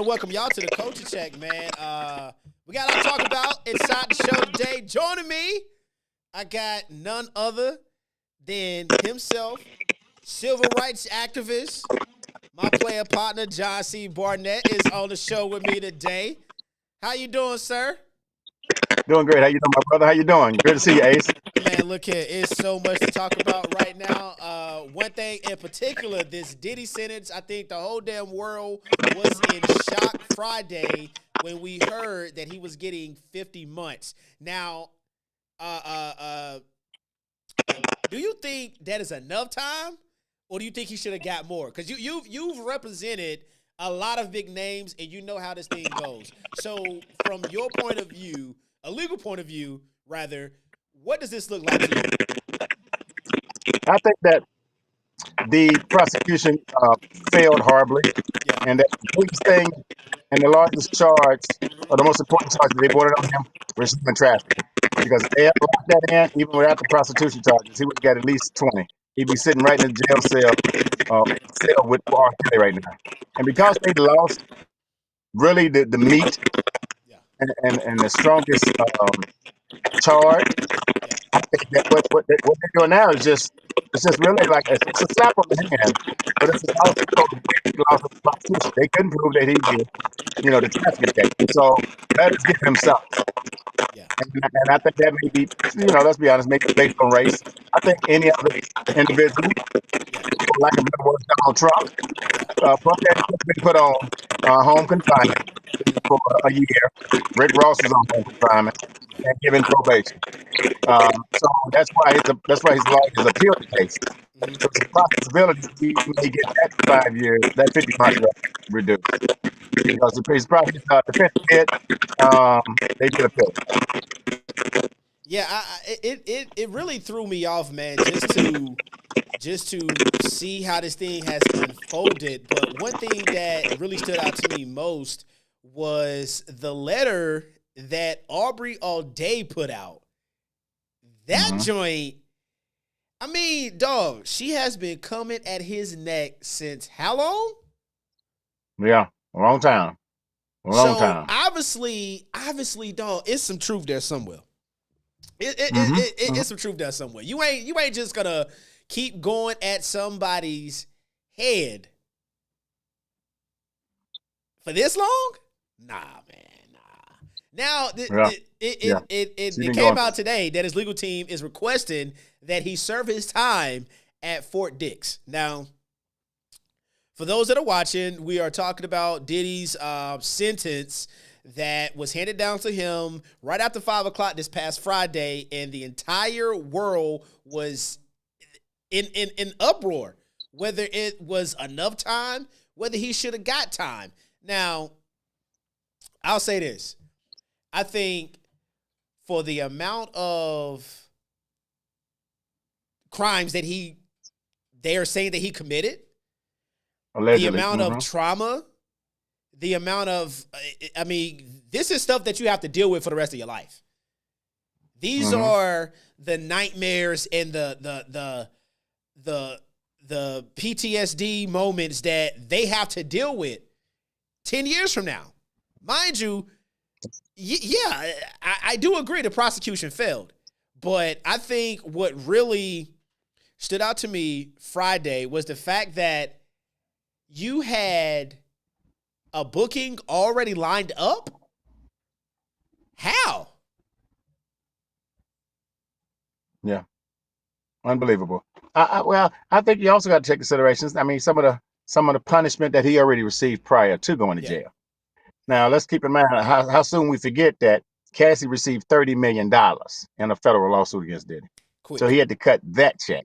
Welcome y'all to the Culture Check, man. We got a lot to talk about inside the show today. Joining me, I got none other than himself, civil rights activist. My player partner, John C. Barnett, is on the show with me today. How you doing, sir? Doing great. How you doing, my brother? How you doing? Good to see you, Ace. Man, look here. It's so much to talk about right now. One thing in particular, this Diddy sentence, I think the whole damn world was in shock Friday when we heard that he was getting 50 months. Now, do you think that is enough time, or do you think he should have got more? Because you've represented a lot of big names, and you know how this thing goes. So, from your point of view, a legal point of view, rather, what does this look like to you? I think that the prosecution failed horribly, and that the biggest thing and the largest charge, or the most important charge that they brought on him, was human trafficking. Because if they had locked that in, even without the prostitution charges, he would have got at least 20. He'd be sitting right in the jail cell with R. Kelly right now. And because they lost really the meat and the strongest charge, I think that what they're doing now is just really like it's a slap on the hand, but it's also a loss of the prosecution. They couldn't prove that he did, the trafficking case. So let us give him something. And I think that may be, let's be honest, maybe based on race. I think any other individual, like a better word, Donald Trump, been put on home confinement for a year. Rick Ross is on home confinement and given probation. So that's why his lawyers appealed the case. So it's a possibility he may get that 5 years, that 50 months reduced. Because the prosecution defense did, they did appeal. Yeah, it really threw me off, man, just to see how this thing has unfolded. But one thing that really stood out to me most was the letter that Aubrey O'Day put out. That joint, I mean, dog, she has been coming at his neck since how long? Yeah, a long time. Obviously, dog, it's some truth there somewhere. It's some truth there somewhere. You ain't just gonna keep going at somebody's head for this long. Nah, man, nah. Now it came out today that his legal team is requesting that he serve his time at Fort Dix. Now, for those that are watching, we are talking about Diddy's sentence that was handed down to him right after 5 o'clock this past Friday, and the entire world was in uproar, whether it was enough time, whether he should have got time. Now, I'll say this. I think for the amount of crimes that they are saying that he committed, allegedly, the amount of trauma, the amount of, I mean, this is stuff that you have to deal with for the rest of your life. These are the nightmares and the PTSD moments that they have to deal with 10 years from now. Mind you, yeah, I do agree the prosecution failed. But I think what really stood out to me Friday was the fact that you had a booking already lined up? How? Yeah. Unbelievable. Well, I think you also got to take considerations. I mean, some of the punishment that he already received prior to going to jail. Now, let's keep in mind how soon we forget that Cassie received $30 million in a federal lawsuit against Diddy. Quick. So he had to cut that check.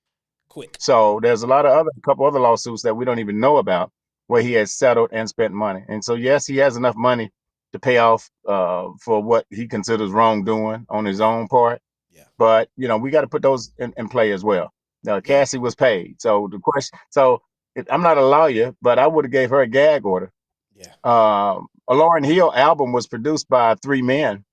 Quick. So there's a couple other lawsuits that we don't even know about where he has settled and spent money. And so, yes, he has enough money to pay off for what he considers wrongdoing on his own part. Yeah. But, we got to put those in play as well. Now, Cassie was paid. So the question, I'm not a lawyer, but I would have gave her a gag order. Yeah. A Lauryn Hill album was produced by 3 men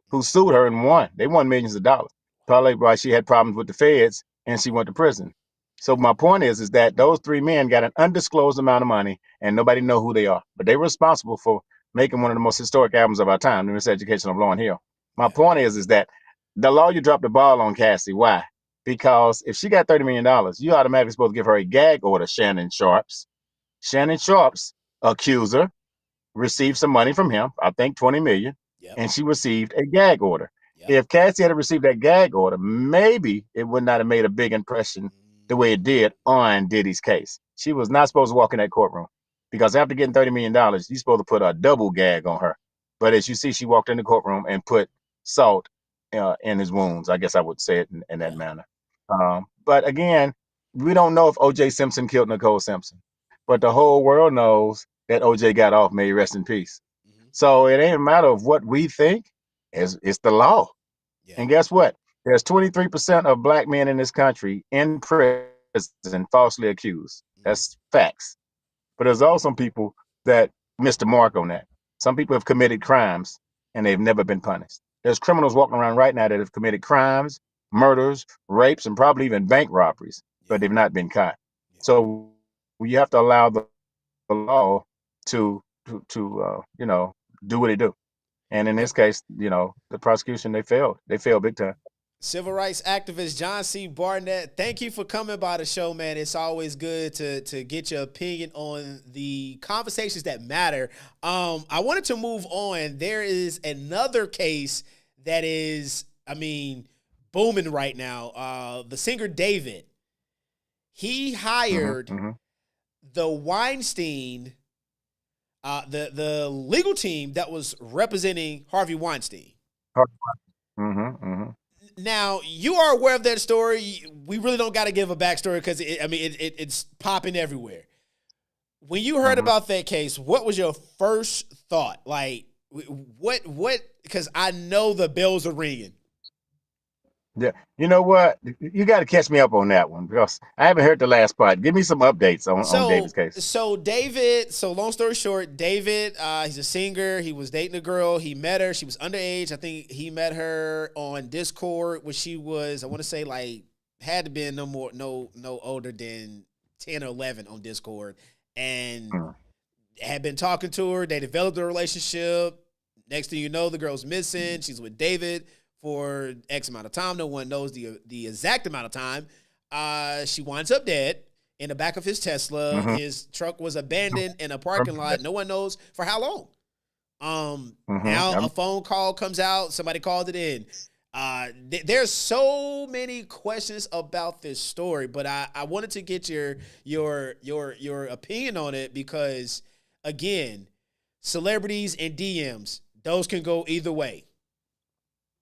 who sued her and won. They won millions of dollars. Probably why she had problems with the feds and she went to prison. So my point is that those 3 men got an undisclosed amount of money and nobody know who they are. But they were responsible for making one of the most historic albums of our time, The Miseducation of Lauryn Hill. My point is that the lawyer dropped the ball on Cassie. Why? Because if she got $30 million, you automatically supposed to give her a gag order, Shannon Sharps. Shannon Sharps, accuser, received some money from him, I think 20 million, and she received a gag order. If Cassie had received that gag order, maybe it would not have made a big impression the way it did on Diddy's case. She was not supposed to walk in that courtroom because after getting $30 million, you're supposed to put a double gag on her. But as you see, she walked in the courtroom and put salt in his wounds. I guess I would say it in that manner. But again, we don't know if O.J. Simpson killed Nicole Simpson, but the whole world knows that O.J. got off, may he rest in peace. So it ain't a matter of what we think, it's the law. Yeah. And guess what? There's 23% of black men in this country in prison falsely accused. That's facts. But there's also some people that missed the mark on that. Some people have committed crimes and they've never been punished. There's criminals walking around right now that have committed crimes, murders, rapes, and probably even bank robberies, but they've not been caught. So you have to allow the law to do what they do. And in this case, the prosecution, they failed. They failed big time. Civil rights activist John C. Barnett, thank you for coming by the show, man. It's always good to get your opinion on the conversations that matter. I wanted to move on. There is another case that is, booming right now. The singer David, he hired the Weinstein, the legal team that was representing Harvey Weinstein. Now, you are aware of that story. We really don't got to give a backstory because it's popping everywhere. When you heard about that case, what was your first thought? Like, what? Because I know the bells are ringing. Yeah, you know what? You got to catch me up on that one because I haven't heard the last part. Give me some updates on David's case. So long story short, David, he's a singer. He was dating a girl. He met her. She was underage. I think he met her on Discord when she was, I want to say, like, had to be no older than 10 or 11 on Discord, and had been talking to her. They developed a relationship. Next thing you know, the girl's missing. She's with David for X amount of time. No one knows the exact amount of time. She winds up dead in the back of his Tesla. Mm-hmm. His truck was abandoned in a parking lot. No one knows for how long. Now a phone call comes out. Somebody called it in. There's so many questions about this story, but I wanted to get your opinion on it because, again, celebrities and DMs, those can go either way.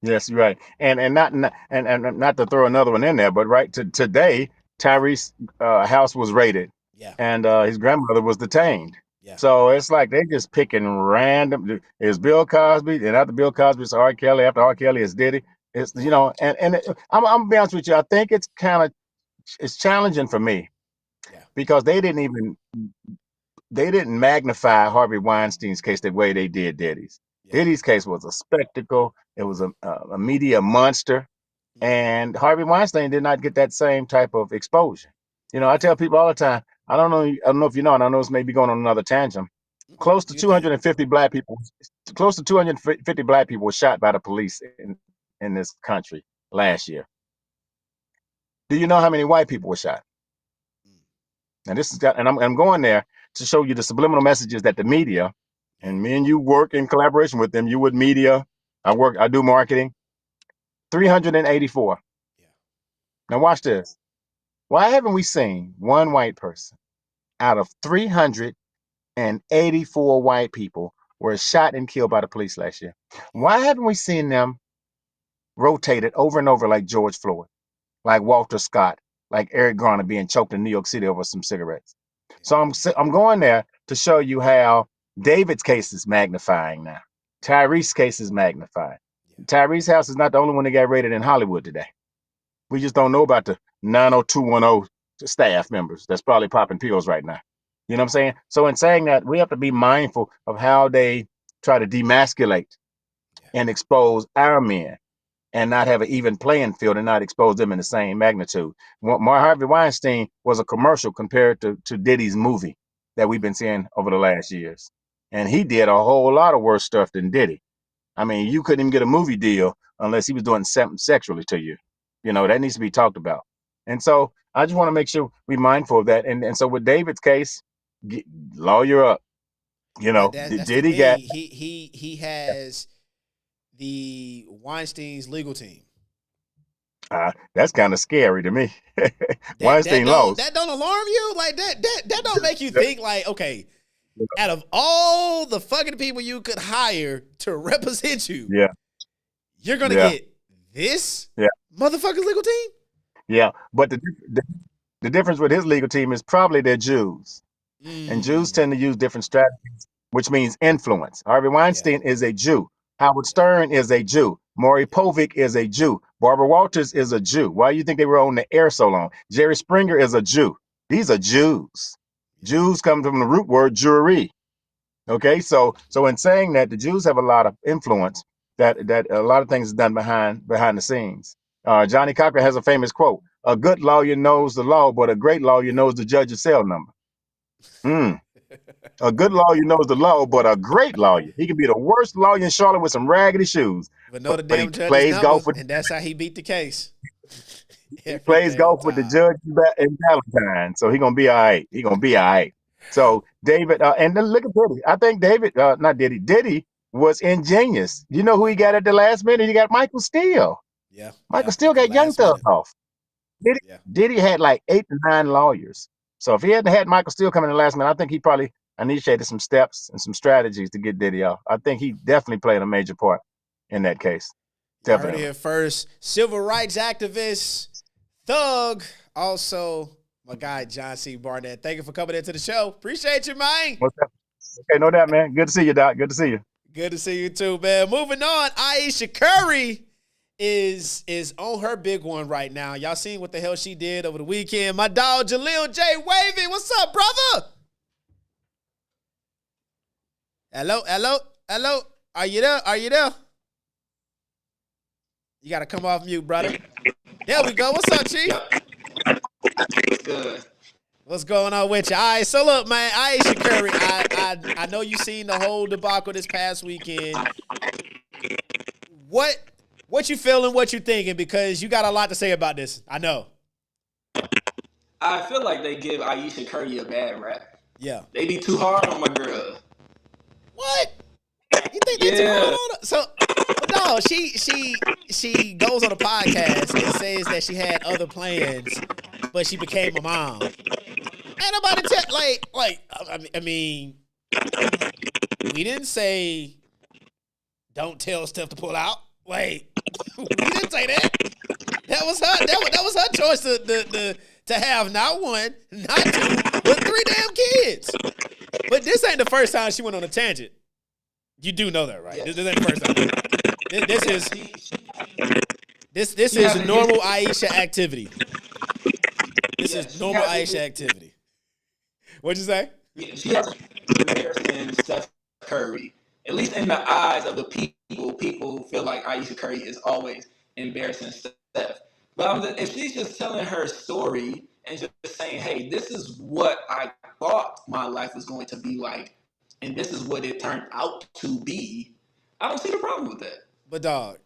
Yes, you're right. And not to throw another one in there, but today Tyrese's house was raided, Yeah, and his grandmother was detained. yeah, So it's like they just picking random. It's Bill Cosby, and after Bill Cosby, it's R. Kelly. After R. Kelly, it's Diddy. It's I'm gonna be honest with you. I think it's challenging for me yeah, because they didn't magnify Harvey Weinstein's case the way they did Diddy's. yeah. Diddy's case was a spectacle. It was a media monster, Mm-hmm. and Harvey Weinstein did not get that same type of exposure. I Yeah. tell people all the time. I don't know if you know, and I know this may be going on another tangent. Mm-mm. Close to Do you think? 250 black people, close to 250 black people were shot by the police in this country last year. Do you know how many white people were shot? Mm. And I'm going there to show you the subliminal messages that the media, Yeah, and me and you work in collaboration with them. You with media, I do marketing. 384. yeah, Now watch this. Why haven't we seen one white person out of 384 white people were shot and killed by the police last year? yeah, Why haven't we seen them rotated over and over like George Floyd, like Walter Scott, like Eric Garner being choked in New York City over some cigarettes? yeah, So I'm going there to show you how David's case is magnifying now. yeah, Tyrese's case is magnifying. yeah, Tyrese's house is not the only one that got raided in Hollywood today. We just don't know about the 90210 staff members that's probably popping pills right now. You know what I'm saying? So in saying that, we have to be mindful of how they try to demasculate yeah, and expose our men and not have an even playing field and not expose them in the same magnitude. Harvey Weinstein was a commercial compared to Diddy's movie that we've been seeing over the last years. And he did a whole lot of worse stuff than Diddy. I mean, you couldn't even get a movie deal unless he was doing something sexually to you. yeah. That needs to be talked about. And so I just want to make sure we're mindful of that. And so with David's case, lawyer up. That's the Diddy got thing. He has the Weinstein's legal team. that's kind of scary to me. That Weinstein lost. that don't alarm you? Like that don't make you think like, okay, out of all the fucking people you could hire to represent you, Yeah, you're gonna yeah, get this yeah, motherfucker's legal team? yeah. But the difference with his legal team is probably they're Jews. And Jews Mm, tend to use different strategies, which means influence. Harvey yeah, Weinstein is a Jew. Howard yeah, Stern is a Jew. Maury yeah, Povich is a Jew. Barbara Walters is a Jew. Why do you think they were on the air so long? Jerry Springer is a Jew. These are Jews. yeah, Jews come from the root word Jewry. Okay, so in saying that, the Jews have a lot of influence. That a lot of things is done behind the scenes. Johnny Cochran has a famous quote: "A good lawyer knows the law, but a great lawyer knows the judge's cell number." Mm. A good lawyer knows the law, but a great lawyer, he can be the worst lawyer in Charlotte with some raggedy shoes, but know the but he damn judge's plays golf number, with and that's how he beat the case he every plays damn golf with the time. judge in Valentine, so he gonna be all right. He gonna be all right. So David, and then look at Diddy. I think David, not Diddy. Diddy was ingenious. You know who he Yeah, got at the last minute? He got Michael Steele. yeah, Michael yeah. Steele At the got Young last Thug minute. off. Diddy, Yeah, Diddy had like 8 to 9 lawyers. So if he hadn't had Michael Steele come in the last minute, I think he probably initiated some steps and some strategies to get Diddy off. I think he yeah. definitely played a major part in that case. Y'all heard it Definitely. here first. Civil rights activist, thug. Also, my guy, John C. Barnett. Thank you for coming into the show. Appreciate you, man. What's that? Okay, no doubt, man. Good to see you, Doc. Good to see you. Good to see you too, man. Moving on, Ayesha Curry is on her big one right now. Y'all seen what the hell she did over the weekend. My dog, Jaleel J. Wavy. What's up, brother? Hello, hello, hello. Are you there? Are you there? You got to come off mute, brother. There we go. What's up, Chief? Good. What's going on with you? All right, so look, man, Ayesha Curry, I know you seen the whole debacle this past weekend. What What you feeling? What you thinking? Because you got a lot to say about this. I know. I feel like they give Ayesha Curry a bad rap. Yeah. They be too hard on my girl. What? You think they too hard Yeah. on her? So, but no, she goes on a podcast and says that she had other plans, but she became a mom. Ain't nobody I mean, we didn't say don't tell Steph to pull out. Wait, we didn't say that. That was her. That was her choice to have not one, not two, but 3 damn kids. But this ain't the first time she went on a tangent. You do know that, right? Yes. This ain't the first time. This is normal Ayesha activity. This is normal Ayesha activity. What'd you say? Yeah, she has comparison Steph Curry. At least in the eyes of the people feel like Ayesha Curry is always embarrassing Steph. But if she's just telling her story and just saying, hey, this is what I thought my life was going to be like, and this is what it turned out to be, I don't see the problem with that. But dog,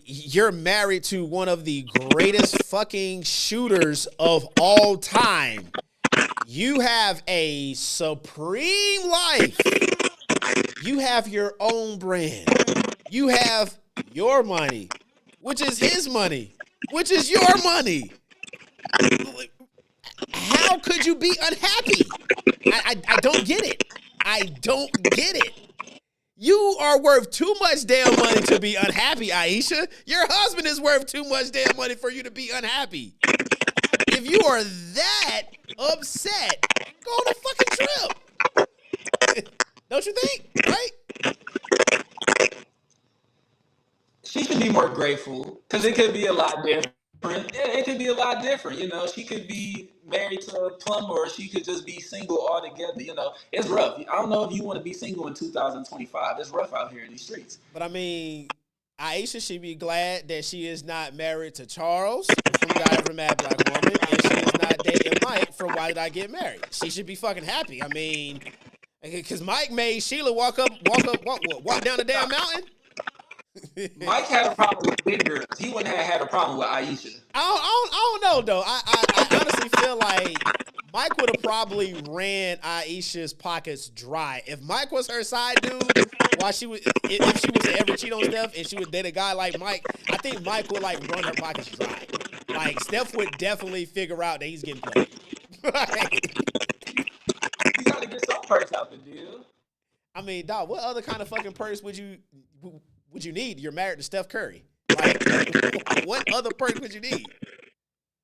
you're married to one of the greatest fucking shooters of all time. You have a supreme life. You have your own brand. You have your money, which is his money, which is your money. How could you be unhappy? I don't get it. I don't get it. You are worth too much damn money to be unhappy, Ayesha. Your husband is worth too much damn money for you to be unhappy. If you are that upset, go on a fucking trip. Don't you think? Right? She should be more grateful because it could be a lot different. Yeah, it could be a lot different. You know, she could be married to a plumber, or she could just be single altogether. You know, it's rough. I don't know if you want to be single in 2025. It's rough out here in these streets. But I mean, Ayesha should be glad that she is not married to Charles from God Ever Mad Black Woman, and she is not dating Mike from Why Did I Get Married. She should be fucking happy. I mean, because Mike made Sheila walk down the damn mountain. Mike had a problem with big girls. He wouldn't have had a problem with Ayesha. I don't know though. I honestly feel like Mike would have probably ran Ayesha's pockets dry if Mike was her side dude. If she was to ever cheat on Steph and she would date a guy like Mike, I think Mike would like run her pockets dry. Like Steph would definitely figure out that he's getting played. You gotta get some perks out the deal. I mean, dog, what other kind of fucking purse would you need? You're married to Steph Curry. Like, what other perks would you need?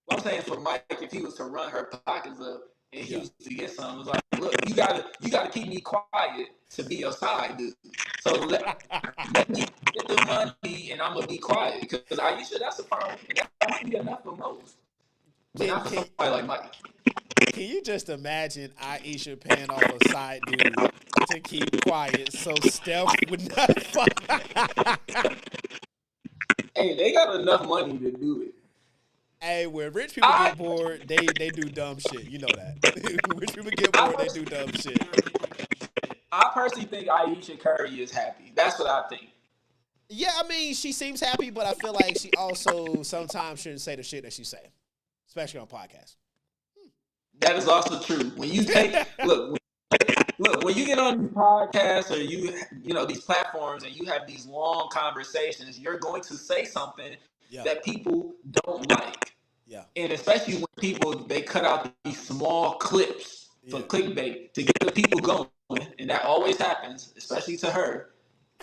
Well, I'm saying for Mike, if he was to run her pockets up and he was to get something, it was like, look, you gotta keep me quiet to be your side dude. So let me get the money and I'm gonna be quiet because Ayesha, that's a problem. That might be enough for most, but not for somebody like Mike. Can you just imagine Ayesha paying off a side dude to keep quiet so Steph would not fuck? Hey, they got enough money to do it. Hey, when rich people get bored, they do dumb shit. You know that. Rich people get bored, they do dumb shit. I personally think Ayesha Curry is happy. That's what I think. Yeah, I mean, she seems happy, but I feel like she also sometimes shouldn't say the shit that she's saying, especially on podcasts. That is also true. When you take look, when you get on podcasts or you know these platforms and you have these long conversations, you're going to say something that people don't like. Yeah. And especially when people they cut out these small clips for clickbait to get the people going, and that always happens, especially to her.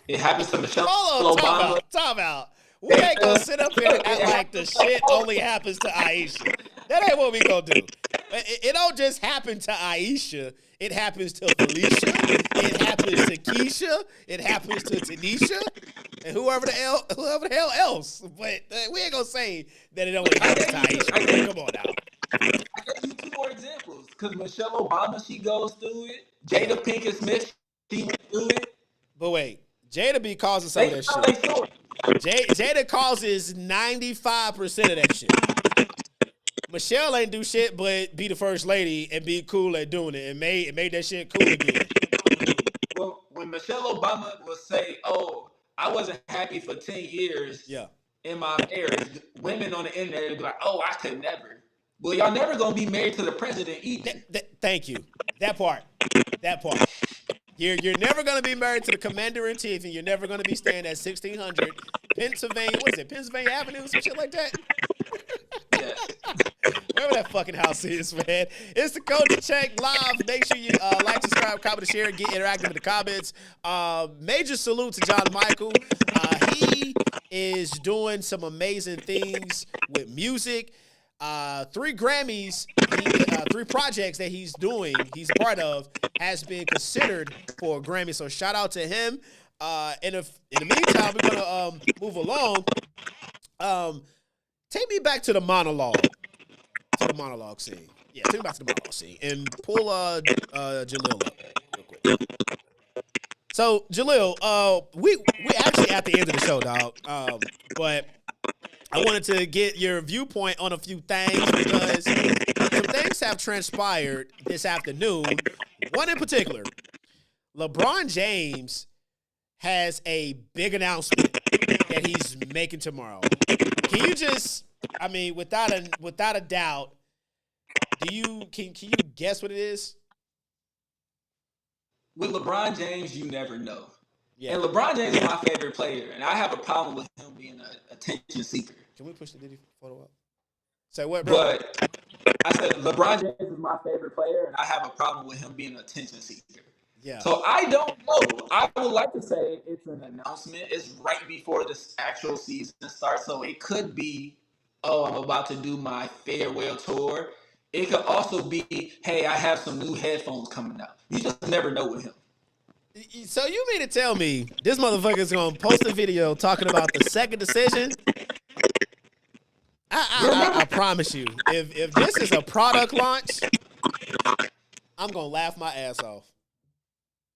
It happens to Michelle Obama. Time out. We ain't gonna sit up here and act like the shit only happens to Ayesha. That ain't what we gonna do. It don't just happen to Ayesha. It happens to Felicia. It happens to Keisha. It happens to Tanisha. And whoever the hell else. But we ain't gonna say that it only happens to Ayesha. Come on now. I gave you 2 more examples. Because Michelle Obama, she goes through it. Jada Pinkett Smith, she went through it. But wait, Jada be causing some of that shit. Jada causes 95% of that shit. Michelle ain't do shit but be the first lady and be cool at doing it and made that shit cool again. Well, when Michelle Obama will say, "Oh, I wasn't happy for 10 years," in my marriage, women on the internet will be like, "Oh, I could never." Well, y'all never gonna be married to the president either. Thank you. That part. You're never gonna be married to the commander in chief, and you're never gonna be staying at 1600 Pennsylvania. What is it? Pennsylvania Avenue, some shit like that. Yes. Wherever that fucking house is, man. It's the Culture Check live. Make sure you like, subscribe, comment, and share. Get interactive in the comments. Major salute to John Michael. He is doing some amazing things with music. 3 Grammys, 3 projects that he's a part of, has been considered for a Grammy. So shout out to him. In the meantime, we're gonna move along. Take me back to the monologue. Scene. Yeah, take me back to the monologue scene. And pull Jalil up real quick. So, Jalil, we actually at the end of the show, dog. But I wanted to get your viewpoint on a few things because some things have transpired this afternoon. One in particular, LeBron James has a big announcement that he's making tomorrow. Can you just, I mean, without a doubt, can you guess what it is? With LeBron James, you never know. Yeah. And LeBron James is my favorite player, and I have a problem with him being an attention seeker. Can we push the Diddy photo up? Say what, bro? But I said LeBron James is my favorite player, and I have a problem with him being an attention seeker. Yeah. So I don't know. I would like to say it's an announcement. It's right before this actual season starts, so it could be, oh, I'm about to do my farewell tour. It could also be, hey, I have some new headphones coming out. You just never know with him. So you mean to tell me this motherfucker's gonna post a video talking about the second decision? I promise you, if this is a product launch, I'm gonna laugh my ass off.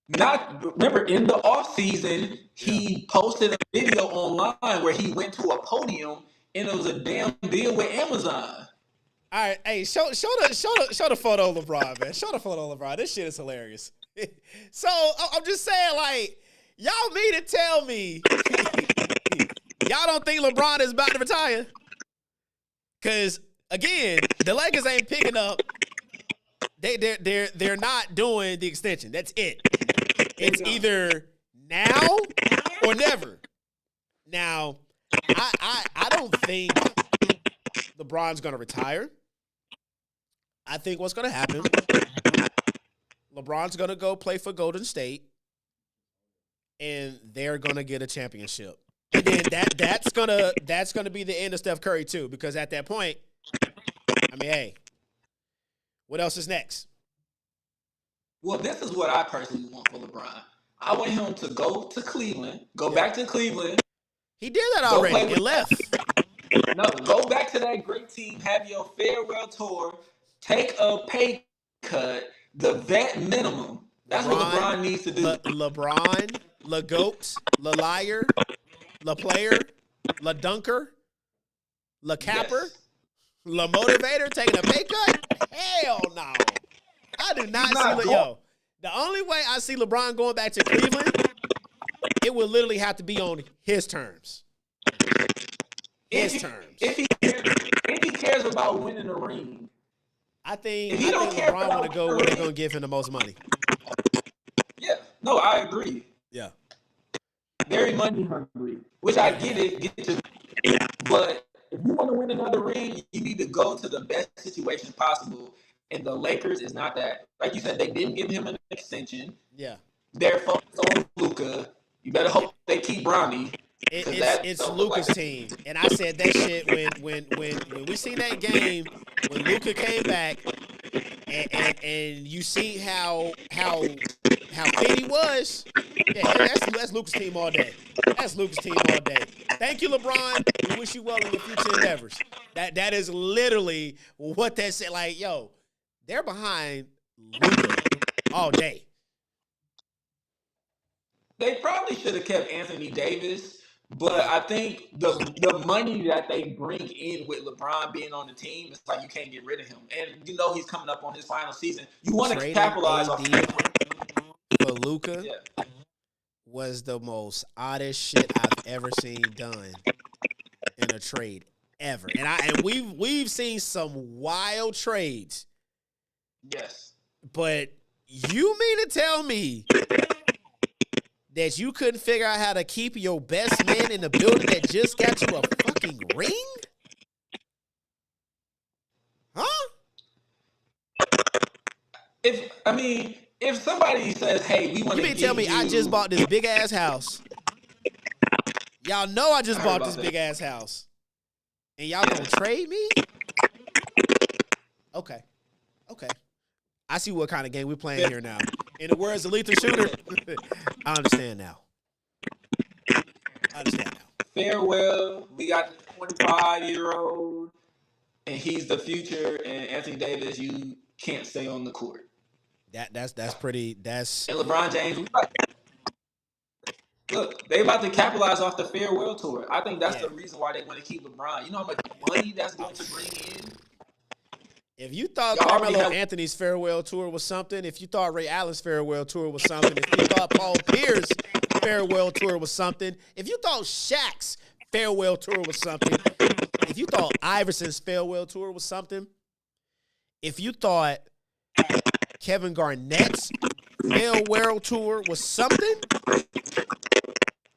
Remember in the off season, he posted a video online where he went to a podium and it was a damn deal with Amazon. All right, hey, show the photo of LeBron, man. Show the photo of LeBron. This shit is hilarious. So I'm just saying, like, y'all mean to tell me y'all don't think LeBron is about to retire? Because again, the Lakers ain't picking up. They're not doing the extension. That's it. It's either now or never. Now, I don't think LeBron's gonna retire. I think what's gonna happen, LeBron's gonna go play for Golden State, and they're gonna get a championship. And then that's gonna be the end of Steph Curry too, because at that point, I mean, hey, what else is next? Well, this is what I personally want for LeBron. I want him to go to Cleveland, back to Cleveland. He did that already and left. No, go back to that great team, have your farewell tour, take a pay cut, the vet minimum. That's what LeBron needs to do. LeBron, LeGoat, LeLiar, LePlayer, LeDunker, LeCapper, LeMotivator taking a pay cut? Hell no. I do not see the only way I see LeBron going back to Cleveland, it would literally have to be on his terms. If he cares about winning the ring, I think LeBron want to go where they're going to give him the most money. Yeah, no, I agree. Yeah, very money hungry, which I get it. But if you want to win another ring, you need to go to the best situation possible. And the Lakers is not that. Like you said, they didn't give him an extension. Yeah, they're focused on Luka. You better hope they keep Bronny. It's Luka's team, and I said that shit when we seen that game when Luka came back, and you see how fit he was. Yeah, that's Luka's team all day. That's Luka's team all day. Thank you, LeBron. We wish you well in your future endeavors. That is literally what that said. Like, yo, they're behind Luka all day. They probably should have kept Anthony Davis. But I think the money that they bring in with LeBron being on the team, it's like you can't get rid of him. And you know he's coming up on his final season. You want to capitalize on for Luka was the most oddest shit I've ever seen done in a trade ever. And we've seen some wild trades. Yes. But you mean to tell me that you couldn't figure out how to keep your best man in the building that just got you a fucking ring? Huh? If somebody says, "Hey, we want to," you mean to tell me I just bought this big ass house? Y'all know I just bought this big ass house, and y'all gonna trade me? Okay. I see what kind of game we're playing here now. In the words of Lethal Shooter, I understand now. Farewell. We got the 25-year-old, and he's the future. And Anthony Davis, you can't stay on the court. That's pretty. And LeBron James. Look, they about to capitalize off the farewell tour. I think that's the reason why they want to keep LeBron. You know how much money that's going to bring in? If you thought Carmelo Anthony's farewell tour was something, if you thought Ray Allen's farewell tour was something, if you thought Paul Pierce's farewell tour was something, if you thought Shaq's farewell tour was something, if you thought Iverson's farewell tour was something, if you thought Kevin Garnett's farewell tour was something,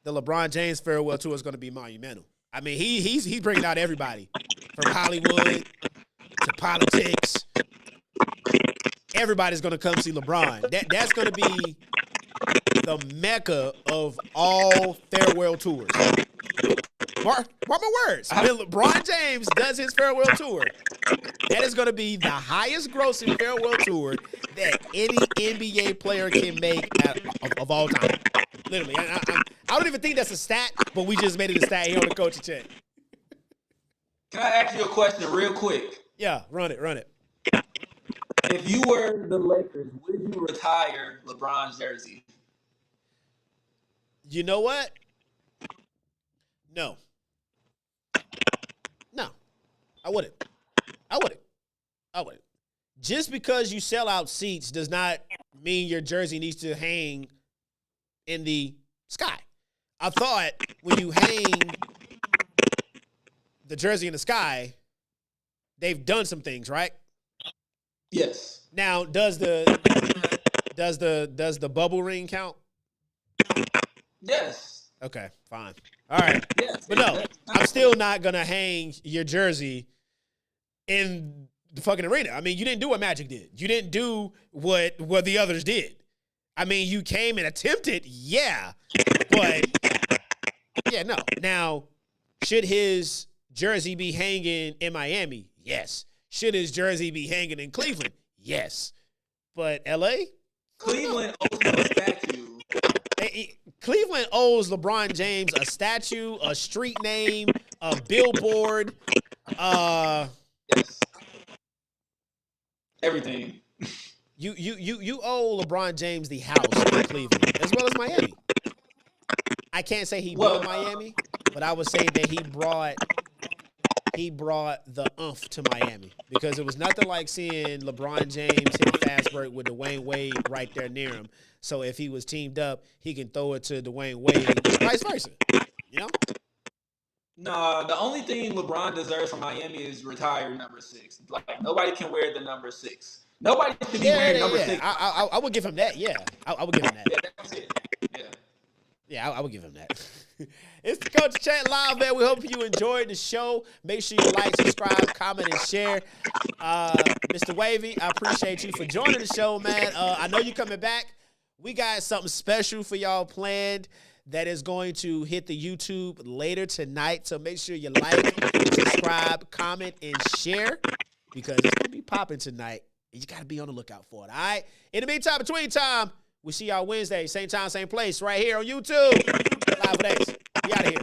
the LeBron James farewell tour is going to be monumental. I mean, he's bringing out everybody from Hollywood to politics. Everybody's going to come see LeBron. That's going to be the mecca of all farewell tours. Mark my words. When LeBron James does his farewell tour, that is going to be the highest grossing farewell tour that any NBA player can make of all time. Literally. I don't even think that's a stat, but we just made it a stat here on the coaching check. Can I ask you a question real quick? Yeah, run it. If you were the Lakers, would you retire LeBron's jersey? You know what? No, I wouldn't. Just because you sell out seats does not mean your jersey needs to hang in the sky. I thought when you hang the jersey in the sky, they've done some things, right? Yes. Now, does the bubble ring count? Yes. Okay, fine. All right. Yes. But no, I'm still not going to hang your jersey in the fucking arena. I mean, you didn't do what Magic did. You didn't do what the others did. I mean, you came and attempted, yeah. But, yeah, no. Now, should his jersey be hanging in Miami? Yes. Should his jersey be hanging in Cleveland? Yes. But L.A.? Cleveland owes him a statue. Cleveland owes LeBron James a statue, a street name, a billboard. Yes. Everything. You owe LeBron James the house in Cleveland as well as Miami. I can't say he built Miami, but I would say that he brought the oomph to Miami because it was nothing like seeing LeBron James hit a fast break with Dwayne Wade right there near him. So if he was teamed up, he can throw it to Dwayne Wade, vice versa. You know? Nah, the only thing LeBron deserves from Miami is retire number 6. Like nobody can wear the number 6. Nobody should be wearing number 6. I would give him that. Yeah, I would give him that. Yeah, that's it. Yeah, I would give him that. It's the Coach Chat Live, man. We hope you enjoyed the show. Make sure you like, subscribe, comment, and share. Mr. Wavy, I appreciate you for joining the show, man. I know you're coming back. We got something special for y'all planned that is going to hit the YouTube later tonight. So make sure you like, subscribe, comment, and share because it's going to be popping tonight. And you got to be on the lookout for it, all right? In the meantime, between time, we see y'all Wednesday, same time, same place, right here on YouTube. Live with Ace. We out of here.